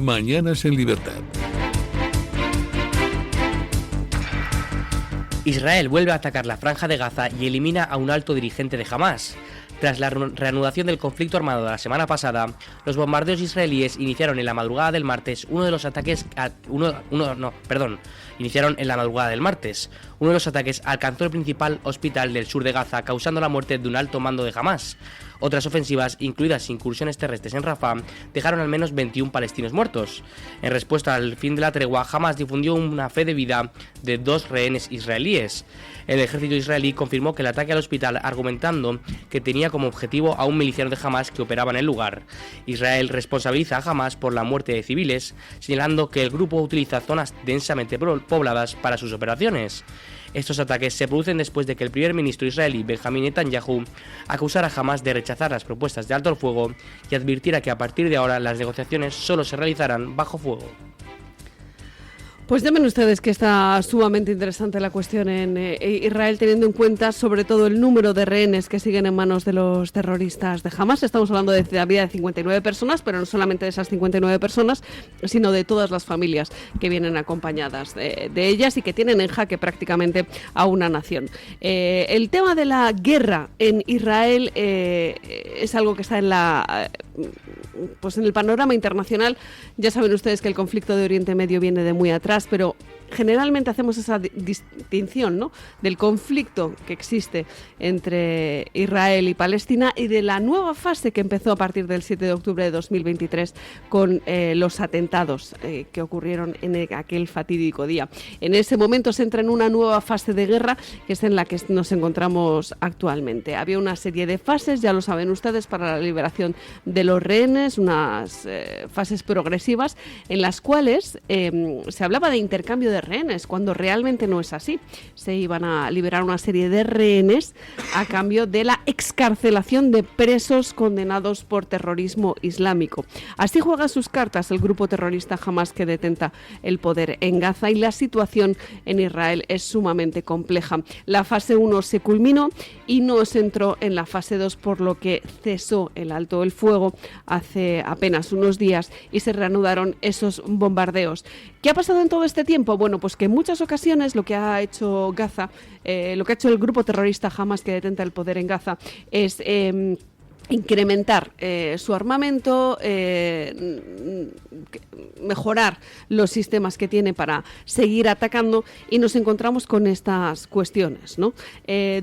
Mañanas en Libertad. Israel vuelve a atacar la Franja de Gaza y elimina a un alto dirigente de Hamás. Tras la reanudación del conflicto armado de la semana pasada, los bombardeos israelíes iniciaron en la madrugada del martes Uno de los ataques alcanzó el principal hospital del sur de Gaza, causando la muerte de un alto mando de Hamás. Otras ofensivas, incluidas incursiones terrestres en Rafah, dejaron al menos 21 palestinos muertos. En respuesta al fin de la tregua, Hamás difundió una fe de vida de 2 rehenes israelíes. El ejército israelí confirmó que el ataque al hospital, argumentando que tenía como objetivo a un miliciano de Hamás que operaba en el lugar. Israel responsabiliza a Hamás por la muerte de civiles, señalando que el grupo utiliza zonas densamente pobladas para sus operaciones. Estos ataques se producen después de que el primer ministro israelí Benjamin Netanyahu acusara a Hamás de rechazar las propuestas de alto el fuego y advirtiera que a partir de ahora las negociaciones solo se realizarán bajo fuego. Pues llamen ustedes que está sumamente interesante la cuestión en Israel, teniendo en cuenta sobre todo el número de rehenes que siguen en manos de los terroristas de Hamás. Estamos hablando de la vida de 59 personas, pero no solamente de esas 59 personas, sino de todas las familias que vienen acompañadas de ellas y que tienen en jaque prácticamente a una nación. El tema de la guerra en Israel es algo que está en el panorama internacional. Ya saben ustedes que el conflicto de Oriente Medio viene de muy atrás, pero generalmente hacemos esa distinción, ¿no?, del conflicto que existe entre Israel y Palestina y de la nueva fase que empezó a partir del 7 de octubre de 2023 con los atentados que ocurrieron en aquel fatídico día. En ese momento se entra en una nueva fase de guerra, que es en la que nos encontramos actualmente. Había una serie de fases, ya lo saben ustedes, para la liberación de los rehenes, unas fases progresivas en las cuales se hablaba de intercambio de rehenes, cuando realmente no es así. Se iban a liberar una serie de rehenes a cambio de la excarcelación de presos condenados por terrorismo islámico. Así juega sus cartas el grupo terrorista Hamás, que detenta el poder en Gaza, y la situación en Israel es sumamente compleja. La fase 1 se culminó y no se entró en la fase 2, por lo que cesó el alto el fuego hace apenas unos días y se reanudaron esos bombardeos. ¿Qué ha pasado en todo este tiempo? Bueno, pues que en muchas ocasiones lo que ha hecho Gaza, lo que ha hecho el grupo terrorista Hamás, que detenta el poder en Gaza, es incrementar su armamento, mejorar los sistemas que tiene para seguir atacando, y nos encontramos con estas cuestiones, ¿no?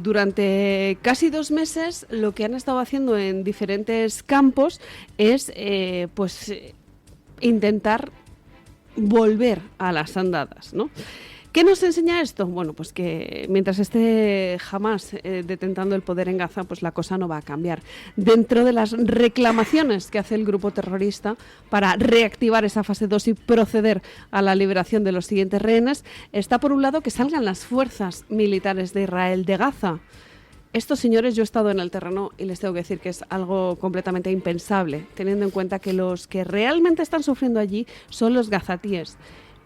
Durante casi 2 meses lo que han estado haciendo en diferentes campos es intentar volver a las andadas, ¿no? ¿Qué nos enseña esto? Bueno, pues que mientras esté Hamás detentando el poder en Gaza, pues la cosa no va a cambiar. Dentro de las reclamaciones que hace el grupo terrorista para reactivar esa fase 2 y proceder a la liberación de los siguientes rehenes, está por un lado que salgan las fuerzas militares de Israel de Gaza. Estos señores, yo he estado en el terreno y les tengo que decir que es algo completamente impensable, teniendo en cuenta que los que realmente están sufriendo allí son los gazatíes.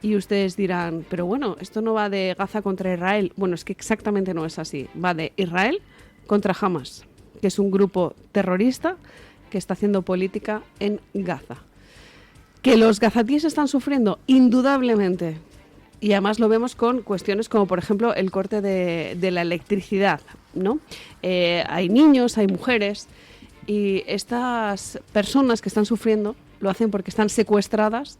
Y ustedes dirán, pero bueno, esto no va de Gaza contra Israel. Bueno, es que exactamente no es así. Va de Israel contra Hamás, que es un grupo terrorista que está haciendo política en Gaza. Que los gazatíes están sufriendo, indudablemente. Y además lo vemos con cuestiones como, por ejemplo, el corte de la electricidad, ¿no? Hay niños, hay mujeres, y estas personas que están sufriendo lo hacen porque están secuestradas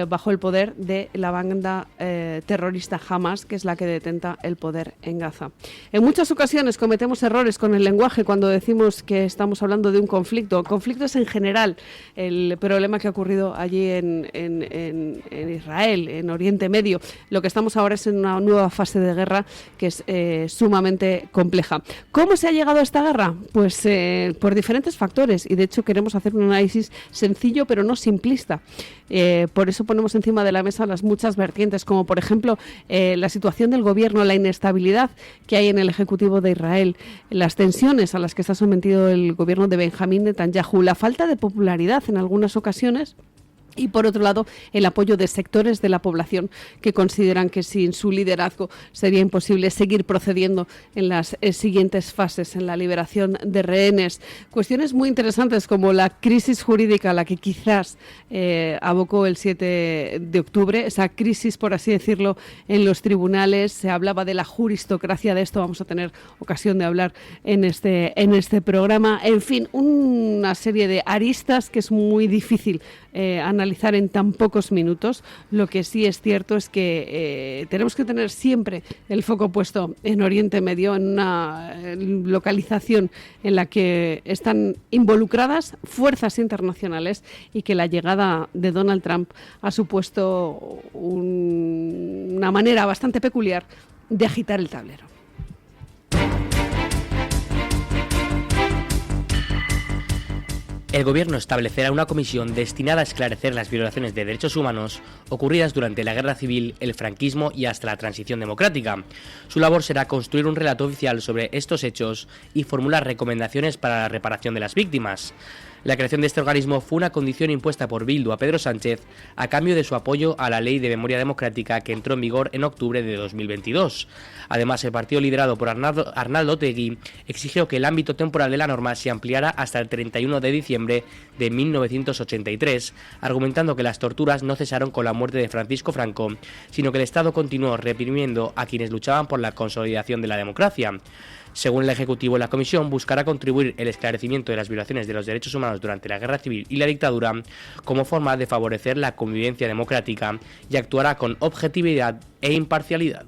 bajo el poder de la banda terrorista Hamás, que es la que detenta el poder en Gaza. En muchas ocasiones cometemos errores con el lenguaje cuando decimos que estamos hablando de un conflicto. Conflicto es en general el problema que ha ocurrido allí en Israel, en Oriente Medio. Lo que estamos ahora es en una nueva fase de guerra que es sumamente compleja. ¿Cómo se ha llegado a esta guerra? Pues por diferentes factores, y de hecho queremos hacer un análisis sencillo pero no simplista. Por eso ponemos encima de la mesa las muchas vertientes, como por ejemplo la situación del gobierno, la inestabilidad que hay en el Ejecutivo de Israel, las tensiones a las que está sometido el gobierno de Benjamin Netanyahu, la falta de popularidad en algunas ocasiones Y por otro lado, el apoyo de sectores de la población que consideran que sin su liderazgo sería imposible seguir procediendo en las siguientes fases en la liberación de rehenes. Cuestiones muy interesantes como la crisis jurídica a la que quizás abocó el 7 de octubre, esa crisis, por así decirlo, en los tribunales. Se hablaba de la juristocracia, de esto vamos a tener ocasión de hablar en este programa. En fin, una serie de aristas que es muy difícil analizar en tan pocos minutos. Lo que sí es cierto es que tenemos que tener siempre el foco puesto en Oriente Medio, en una localización en la que están involucradas fuerzas internacionales y que la llegada de Donald Trump ha supuesto una manera bastante peculiar de agitar el tablero. El Gobierno establecerá una comisión destinada a esclarecer las violaciones de derechos humanos ocurridas durante la Guerra Civil, el franquismo y hasta la transición democrática. Su labor será construir un relato oficial sobre estos hechos y formular recomendaciones para la reparación de las víctimas. La creación de este organismo fue una condición impuesta por Bildu a Pedro Sánchez a cambio de su apoyo a la Ley de Memoria Democrática que entró en vigor en octubre de 2022. Además, el partido liderado por Arnaldo Otegi exigió que el ámbito temporal de la norma se ampliara hasta el 31 de diciembre de 1983, argumentando que las torturas no cesaron con la muerte de Francisco Franco, sino que el Estado continuó reprimiendo a quienes luchaban por la consolidación de la democracia. Según el Ejecutivo, la Comisión buscará contribuir el esclarecimiento de las violaciones de los derechos humanos durante la Guerra Civil y la dictadura como forma de favorecer la convivencia democrática y actuará con objetividad e imparcialidad.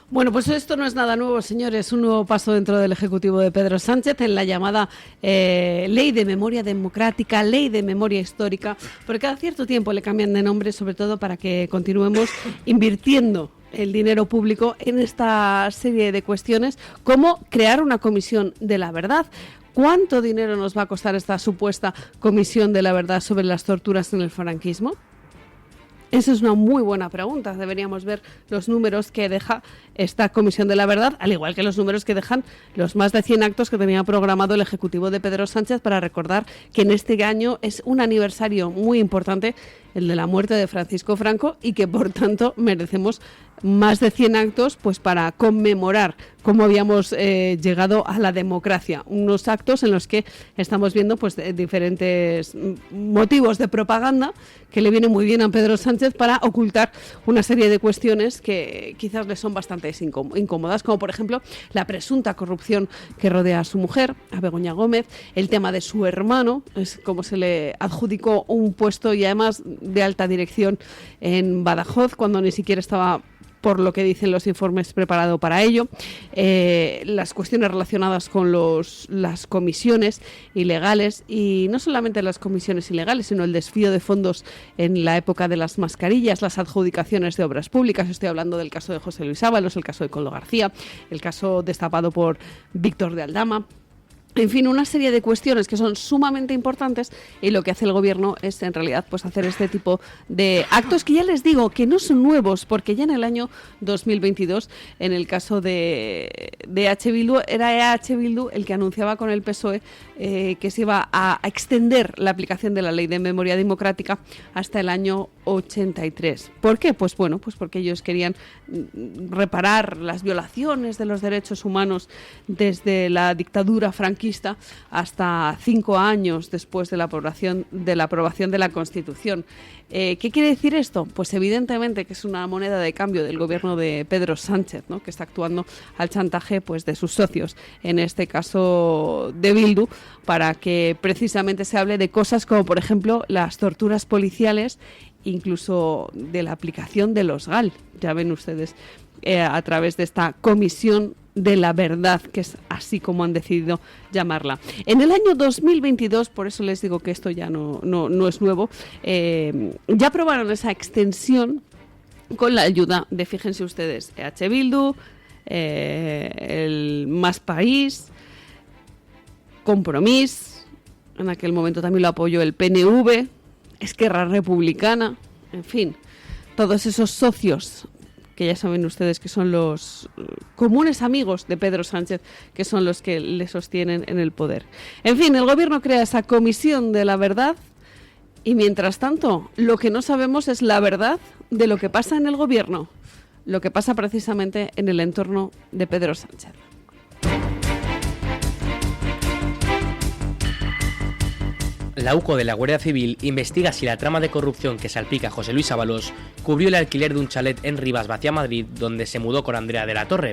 Bueno, pues esto no es nada nuevo, señores. Un nuevo paso dentro del Ejecutivo de Pedro Sánchez en la llamada Ley de Memoria Democrática, Ley de Memoria Histórica, porque cada cierto tiempo le cambian de nombre, sobre todo para que continuemos invirtiendo el dinero público en esta serie de cuestiones, como crear una comisión de la verdad. ¿Cuánto dinero nos va a costar esta supuesta comisión de la verdad sobre las torturas en el franquismo? Esa es una muy buena pregunta. Deberíamos ver los números que deja esta Comisión de la Verdad, al igual que los números que dejan los más de 100 actos que tenía programado el Ejecutivo de Pedro Sánchez para recordar que en este año es un aniversario muy importante, el de la muerte de Francisco Franco, y que por tanto merecemos más de 100 actos pues para conmemorar cómo habíamos llegado a la democracia. Unos actos en los que estamos viendo pues diferentes motivos de propaganda que le vienen muy bien a Pedro Sánchez para ocultar una serie de cuestiones que quizás le son bastante incómodas, como por ejemplo la presunta corrupción que rodea a su mujer, a Begoña Gómez, el tema de su hermano, es como se le adjudicó un puesto y además de alta dirección en Badajoz cuando ni siquiera estaba, por lo que dicen los informes, preparado para ello, las cuestiones relacionadas con las comisiones ilegales, y no solamente las comisiones ilegales, sino el desvío de fondos en la época de las mascarillas, las adjudicaciones de obras públicas. Estoy hablando del caso de José Luis Ábalos, el caso de Koldo García, el caso destapado por Víctor de Aldama. En fin, una serie de cuestiones que son sumamente importantes, y lo que hace el Gobierno es en realidad pues hacer este tipo de actos que ya les digo que no son nuevos, porque ya en el año 2022, en el caso de EH Bildu, era EH Bildu el que anunciaba con el PSOE que se iba a extender la aplicación de la Ley de Memoria Democrática hasta el año 83. ¿Por qué? Pues bueno, pues porque ellos querían reparar las violaciones de los derechos humanos desde la dictadura franquista hasta 5 años después de la aprobación de la Constitución. ¿Qué quiere decir esto? Pues evidentemente que es una moneda de cambio del gobierno de Pedro Sánchez, ¿no?, que está actuando al chantaje pues de sus socios, en este caso de Bildu, para que precisamente se hable de cosas como, por ejemplo, las torturas policiales, incluso de la aplicación de los GAL. Ya ven ustedes, a través de esta comisión de la verdad, que es así como han decidido llamarla. En el año 2022, por eso les digo que esto ya no es nuevo, ya aprobaron esa extensión con la ayuda de, fíjense ustedes, EH Bildu, el Más País, Compromís, en aquel momento también lo apoyó el PNV, Esquerra Republicana, en fin, todos esos socios que ya saben ustedes que son los comunes amigos de Pedro Sánchez, que son los que le sostienen en el poder. En fin, el Gobierno crea esa comisión de la verdad Y mientras tanto, lo que no sabemos es la verdad de lo que pasa en el gobierno, lo que pasa precisamente en el entorno de Pedro Sánchez. La UCO de la Guardia Civil investiga si la trama de corrupción que salpica a José Luis Ábalos cubrió el alquiler de un chalet en Rivas-Vacia, Madrid, donde se mudó con Andrea de la Torre.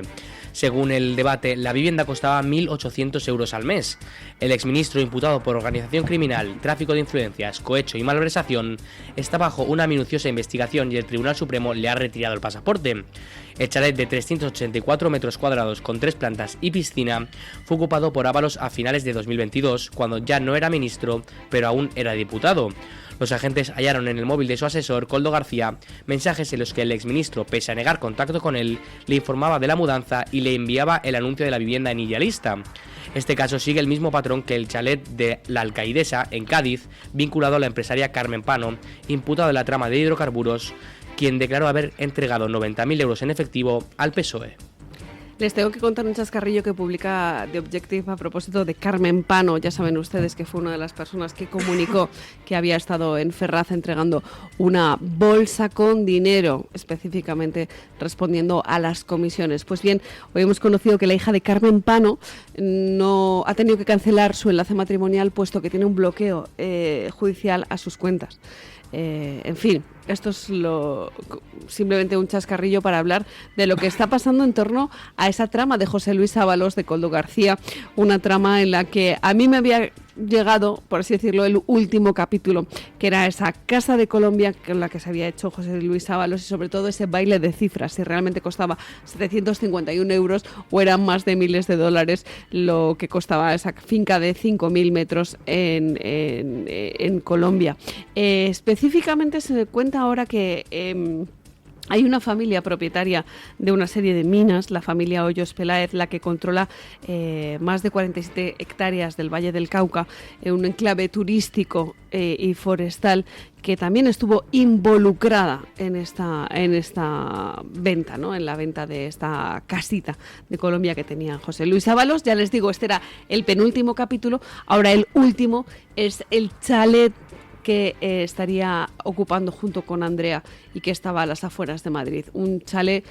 Según el debate, la vivienda costaba 1.800 euros al mes. El exministro, imputado por organización criminal, tráfico de influencias, cohecho y malversación, está bajo una minuciosa investigación y el Tribunal Supremo le ha retirado el pasaporte. El chalet de 384 metros cuadrados con 3 plantas y piscina fue ocupado por Ábalos a finales de 2022, cuando ya no era ministro, pero aún era diputado. Los agentes hallaron en el móvil de su asesor, Koldo García, mensajes en los que el exministro, pese a negar contacto con él, le informaba de la mudanza y le enviaba el anuncio de la vivienda en Idealista. Este caso sigue el mismo patrón que el chalet de La Alcaidesa, en Cádiz, vinculado a la empresaria Carmen Pano, imputada de la trama de hidrocarburos, quien declaró haber entregado 90.000 euros en efectivo al PSOE. Les tengo que contar un chascarrillo que publica The Objective a propósito de Carmen Pano. Ya saben ustedes que fue una de las personas que comunicó que había estado en Ferraz entregando una bolsa con dinero, específicamente respondiendo a las comisiones. Pues bien, hoy hemos conocido que la hija de Carmen Pano no ha tenido que cancelar su enlace matrimonial puesto que tiene un bloqueo judicial a sus cuentas. En fin, esto es simplemente un chascarrillo para hablar de lo que está pasando en torno a esa trama de José Luis Ábalos, de Koldo García, una trama en la que a mí me había llegado, por así decirlo, el último capítulo, que era esa Casa de Colombia con la que se había hecho José Luis Ábalos y sobre todo ese baile de cifras, si realmente costaba 751 euros o eran más de miles de dólares lo que costaba esa finca de 5.000 metros en Colombia. Específicamente se cuenta ahora que hay una familia propietaria de una serie de minas, la familia Hoyos Peláez, la que controla más de 47 hectáreas del Valle del Cauca, un enclave turístico y forestal, que también estuvo involucrada en esta venta, ¿no? En la venta de esta casita de Colombia que tenía José Luis Ábalos. Ya les digo, este era el penúltimo capítulo. Ahora el último es el chalet que estaría ocupando junto con Andrea y que estaba a las afueras de Madrid. Un chalet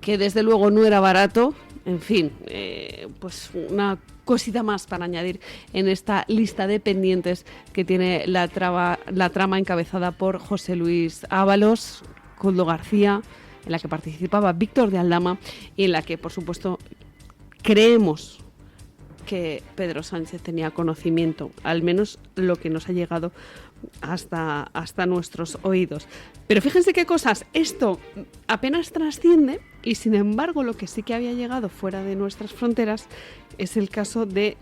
que desde luego no era barato. En fin, pues una cosita más para añadir en esta lista de pendientes que tiene la trama encabezada por José Luis Ábalos, Koldo García, en la que participaba Víctor de Aldama y en la que, por supuesto, creemos que Pedro Sánchez tenía conocimiento, al menos lo que nos ha llegado hasta nuestros oídos. Pero fíjense qué cosas, esto apenas trasciende y sin embargo lo que sí que había llegado fuera de nuestras fronteras es el caso de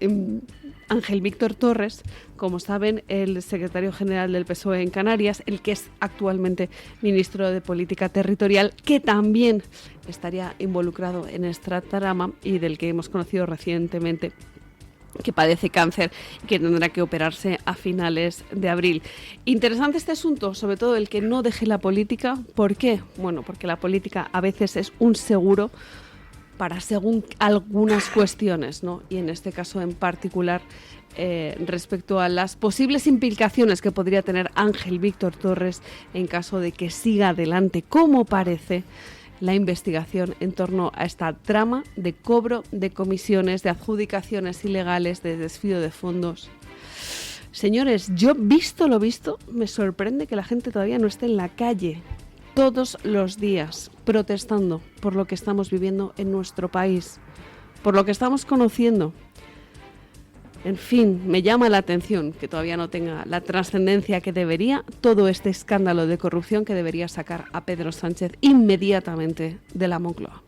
Ángel Víctor Torres, como saben, el secretario general del PSOE en Canarias, el que es actualmente ministro de Política Territorial, que también estaría involucrado en esta trama y del que hemos conocido recientemente que padece cáncer y que tendrá que operarse a finales de abril. Interesante este asunto, sobre todo el que no deje la política. ¿Por qué? Bueno, porque la política a veces es un seguro para según algunas cuestiones, ¿no? Y en este caso en particular, respecto a las posibles implicaciones que podría tener Ángel Víctor Torres en caso de que siga adelante, como parece, la investigación en torno a esta trama de cobro de comisiones, de adjudicaciones ilegales, de desvío de fondos. Señores, yo visto lo visto, me sorprende que la gente todavía no esté en la calle todos los días protestando por lo que estamos viviendo en nuestro país, por lo que estamos conociendo. En fin, me llama la atención que todavía no tenga la trascendencia que debería todo este escándalo de corrupción que debería sacar a Pedro Sánchez inmediatamente de la Moncloa.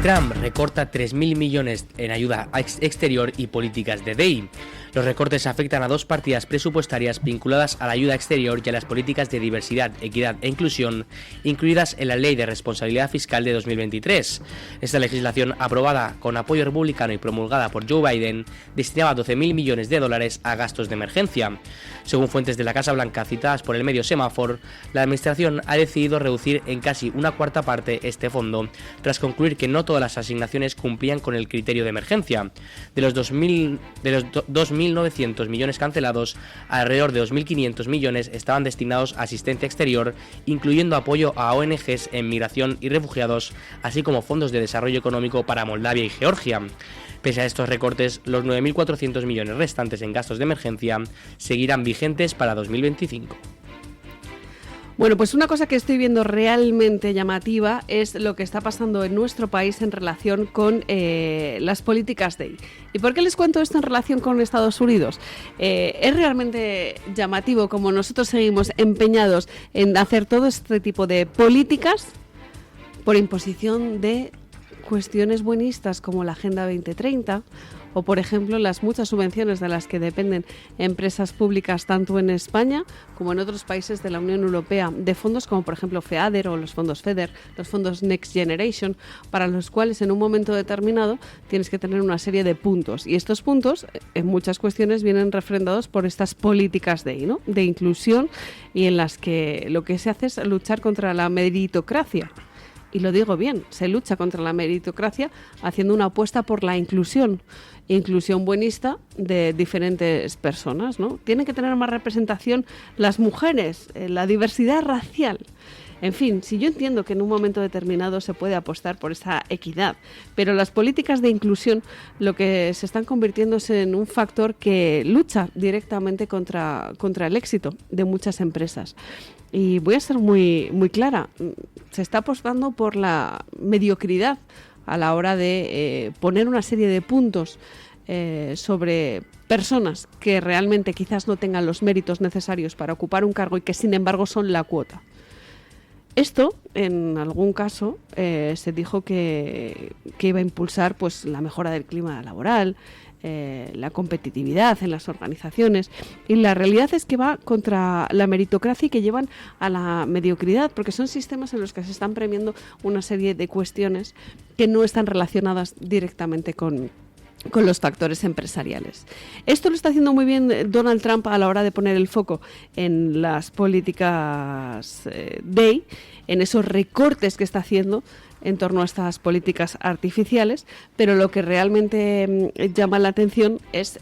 Trump recorta 3.000 millones en ayuda exterior y políticas de DEI. Los recortes afectan a dos partidas presupuestarias vinculadas a la ayuda exterior y a las políticas de diversidad, equidad e inclusión, incluidas en la Ley de Responsabilidad Fiscal de 2023. Esta legislación, aprobada con apoyo republicano y promulgada por Joe Biden, destinaba 12.000 millones de dólares a gastos de emergencia. Según fuentes de la Casa Blanca citadas por el medio Semafor, la administración ha decidido reducir en casi una cuarta parte este fondo, tras concluir que no todas las asignaciones cumplían con el criterio de emergencia. De los 2.900 millones cancelados, alrededor de 2.500 millones estaban destinados a asistencia exterior, incluyendo apoyo a ONGs en migración y refugiados, así como fondos de desarrollo económico para Moldavia y Georgia. Pese a estos recortes, los 9.400 millones restantes en gastos de emergencia seguirán vigentes para 2025. Bueno, pues una cosa que estoy viendo realmente llamativa es lo que está pasando en nuestro país en relación con las políticas DEI. ¿Y por qué les cuento esto en relación con Estados Unidos? Es realmente llamativo como nosotros seguimos empeñados en hacer todo este tipo de políticas por imposición de cuestiones buenistas como la Agenda 2030 o, por ejemplo, las muchas subvenciones de las que dependen empresas públicas tanto en España como en otros países de la Unión Europea, de fondos como, por ejemplo, FEADER o los fondos FEDER, los fondos Next Generation, para los cuales en un momento determinado tienes que tener una serie de puntos. Y estos puntos, en muchas cuestiones, vienen refrendados por estas políticas de inclusión, y en las que lo que se hace es luchar contra la meritocracia. Y lo digo bien, se lucha contra la meritocracia haciendo una apuesta por la inclusión buenista de diferentes personas, ¿no? Tienen que tener más representación las mujeres, la diversidad racial. En fin, si yo entiendo que en un momento determinado se puede apostar por esa equidad, pero las políticas de inclusión lo que se están convirtiendo es en un factor que lucha directamente contra el éxito de muchas empresas. Y voy a ser muy, muy clara, se está apostando por la mediocridad a la hora de poner una serie de puntos sobre personas que realmente quizás no tengan los méritos necesarios para ocupar un cargo y que sin embargo son la cuota. Esto, en algún caso, se dijo que iba a impulsar pues la mejora del clima laboral, la competitividad en las organizaciones, y la realidad es que va contra la meritocracia y que llevan a la mediocridad, porque son sistemas en los que se están premiando una serie de cuestiones que no están relacionadas directamente con los factores empresariales. Esto lo está haciendo muy bien Donald Trump a la hora de poner el foco en las políticas DEI, en esos recortes que está haciendo en torno a estas políticas artificiales, pero lo que realmente llama la atención es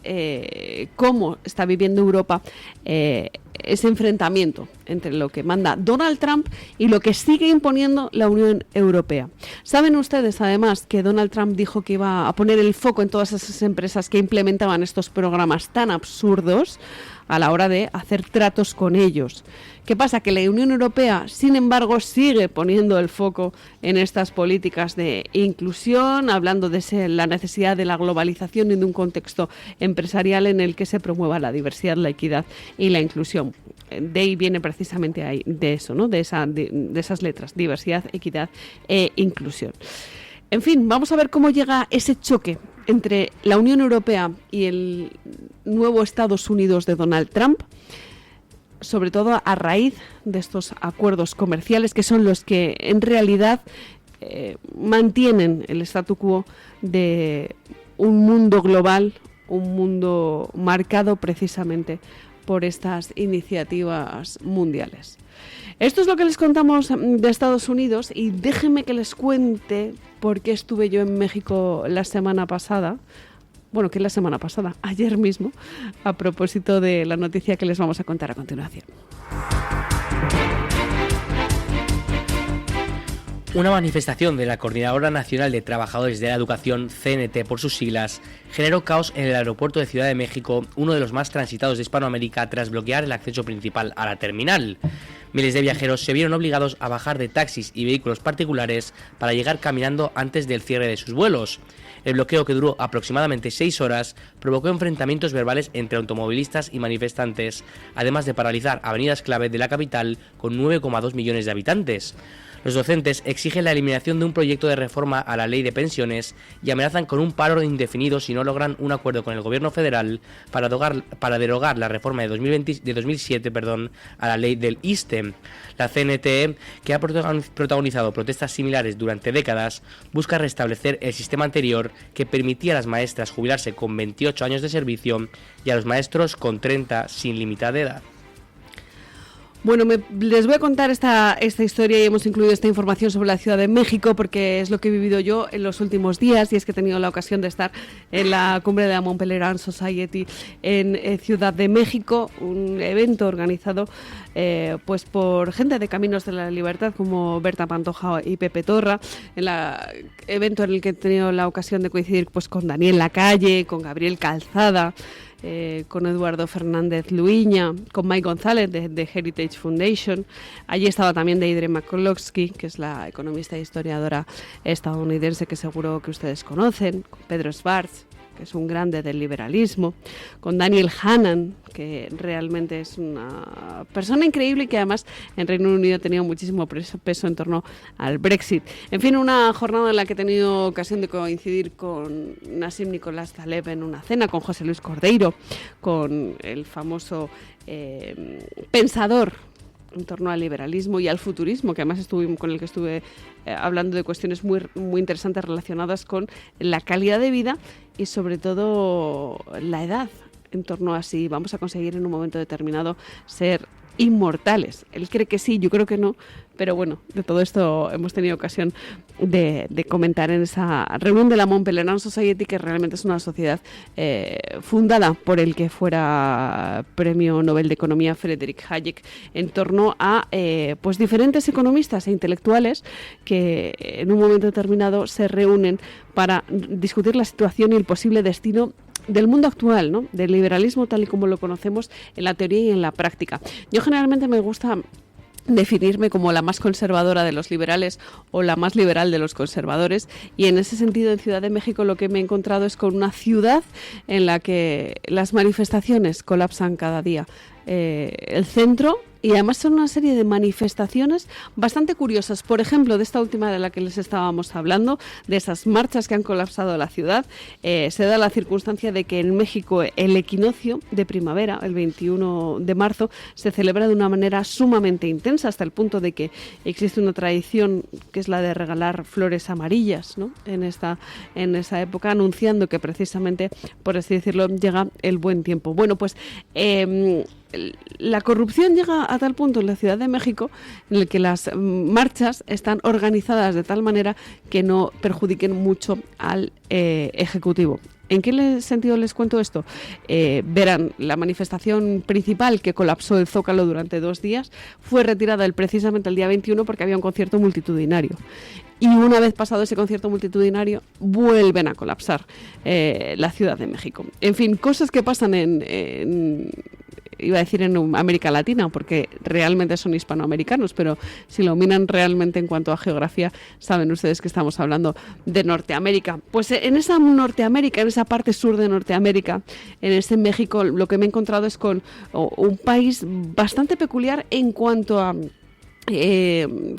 cómo está viviendo Europa ese enfrentamiento entre lo que manda Donald Trump y lo que sigue imponiendo la Unión Europea. Saben ustedes, además, que Donald Trump dijo que iba a poner el foco en todas esas empresas que implementaban estos programas tan absurdos a la hora de hacer tratos con ellos. ¿Qué pasa? Que la Unión Europea, sin embargo, sigue poniendo el foco en estas políticas de inclusión, hablando de la necesidad de la globalización y de un contexto empresarial en el que se promueva la diversidad, la equidad y la inclusión. De ahí viene precisamente ahí, de eso, ¿no? De esas letras, diversidad, equidad e inclusión. En fin, vamos a ver cómo llega ese choque entre la Unión Europea y el nuevo Estados Unidos de Donald Trump, sobre todo a raíz de estos acuerdos comerciales que son los que en realidad mantienen el statu quo de un mundo global, un mundo marcado precisamente por estas iniciativas mundiales. Esto es lo que les contamos de Estados Unidos, y déjenme que les cuente por qué estuve yo en México la semana pasada. Bueno, que la semana pasada, ayer mismo, a propósito de la noticia que les vamos a contar a continuación. Una manifestación de la Coordinadora Nacional de Trabajadores de la Educación, CNT por sus siglas, generó caos en el aeropuerto de Ciudad de México, uno de los más transitados de Hispanoamérica, tras bloquear el acceso principal a la terminal. Miles de viajeros se vieron obligados a bajar de taxis y vehículos particulares para llegar caminando antes del cierre de sus vuelos. El bloqueo, que duró aproximadamente 6 horas, provocó enfrentamientos verbales entre automovilistas y manifestantes, además de paralizar avenidas clave de la capital con 9,2 millones de habitantes. Los docentes exigen la eliminación de un proyecto de reforma a la ley de pensiones y amenazan con un paro indefinido si no logran un acuerdo con el gobierno federal para derogar la reforma de 2007 a la ley del ISTE. La CNT, que ha protagonizado protestas similares durante décadas, busca restablecer el sistema anterior que permitía a las maestras jubilarse con 28 años de servicio y a los maestros con 30 sin límite de edad. Bueno, les voy a contar esta historia y hemos incluido esta información sobre la Ciudad de México porque es lo que he vivido yo en los últimos días y es que he tenido la ocasión de estar en la cumbre de la Mont Pelerin Society en Ciudad de México, un evento organizado pues por gente de Caminos de la Libertad como Berta Pantoja y Pepe Torra, evento en el que he tenido la ocasión de coincidir pues con Daniel Lacalle, con Gabriel Calzada, con Eduardo Fernández Luiña, con Mike González de Heritage Foundation. Allí estaba también Deirdre McCloskey, que es la economista e historiadora estadounidense que seguro que ustedes conocen, con Pedro Schwartz, que es un grande del liberalismo, con Daniel Hannan, que realmente es una persona increíble y que además en Reino Unido ha tenido muchísimo peso en torno al Brexit. En fin, una jornada en la que he tenido ocasión de coincidir con Nassim Nicolás Taleb en una cena, con José Luis Cordeiro, con el famoso pensador en torno al liberalismo y al futurismo, que además con el que estuve hablando de cuestiones muy, muy interesantes relacionadas con la calidad de vida y sobre todo la edad, en torno a si vamos a conseguir en un momento determinado ser inmortales. Él cree que sí, yo creo que no, pero bueno, de todo esto hemos tenido ocasión de comentar en esa reunión de la Mont Pelerin Society, que realmente es una sociedad fundada por el que fuera Premio Nobel de Economía Friedrich Hayek, en torno a pues diferentes economistas e intelectuales que en un momento determinado se reúnen para discutir la situación y el posible destino del mundo actual, ¿no? Del liberalismo tal y como lo conocemos en la teoría y en la práctica. Yo generalmente me gusta definirme como la más conservadora de los liberales o la más liberal de los conservadores, y en ese sentido en Ciudad de México lo que me he encontrado es con una ciudad en la que las manifestaciones colapsan cada día. El centro, y además son una serie de manifestaciones bastante curiosas. Por ejemplo, de esta última de la que les estábamos hablando, de esas marchas que han colapsado la ciudad, se da la circunstancia de que en México el equinoccio de primavera, el 21 de marzo, se celebra de una manera sumamente intensa, hasta el punto de que existe una tradición que es la de regalar flores amarillas, ¿no? en esa época, anunciando que precisamente, por así decirlo, llega el buen tiempo. Bueno, pues la corrupción llega a tal punto en la Ciudad de México en el que las marchas están organizadas de tal manera que no perjudiquen mucho al Ejecutivo. ¿En qué sentido les cuento esto? Verán, la manifestación principal que colapsó el Zócalo durante 2 días fue retirada precisamente el día 21 porque había un concierto multitudinario. Y una vez pasado ese concierto multitudinario, vuelven a colapsar la Ciudad de México. En fin, cosas que pasan iba a decir en América Latina, porque realmente son hispanoamericanos, pero si lo miran realmente en cuanto a geografía, saben ustedes que estamos hablando de Norteamérica. Pues en esa Norteamérica, en esa parte sur de Norteamérica, en ese México, lo que me he encontrado es con un país bastante peculiar en cuanto a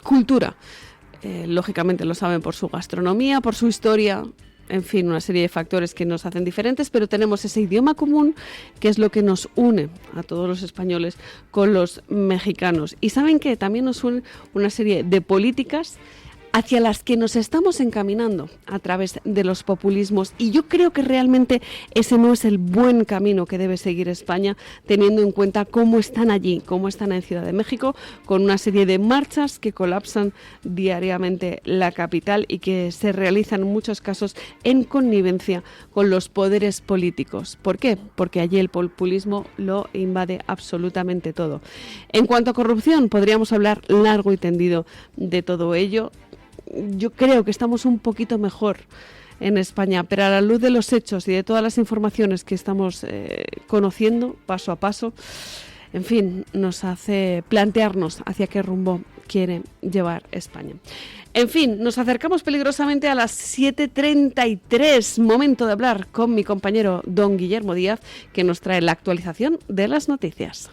cultura. Lógicamente lo saben por su gastronomía, por su historia, en fin, una serie de factores que nos hacen diferentes, pero tenemos ese idioma común que es lo que nos une a todos los españoles con los mexicanos. Y saben que también nos une una serie de políticas hacia las que nos estamos encaminando a través de los populismos, y yo creo que realmente ese no es el buen camino que debe seguir España, teniendo en cuenta cómo están allí, cómo están en Ciudad de México, con una serie de marchas que colapsan diariamente la capital y que se realizan en muchos casos en connivencia con los poderes políticos. ¿Por qué? Porque allí el populismo lo invade absolutamente todo. En cuanto a corrupción, podríamos hablar largo y tendido de todo ello. Yo creo que estamos un poquito mejor en España, pero a la luz de los hechos y de todas las informaciones que estamos conociendo paso a paso, en fin, nos hace plantearnos hacia qué rumbo quiere llevar España. En fin, nos acercamos peligrosamente a las 7:33, momento de hablar con mi compañero don Guillermo Díaz, que nos trae la actualización de las noticias.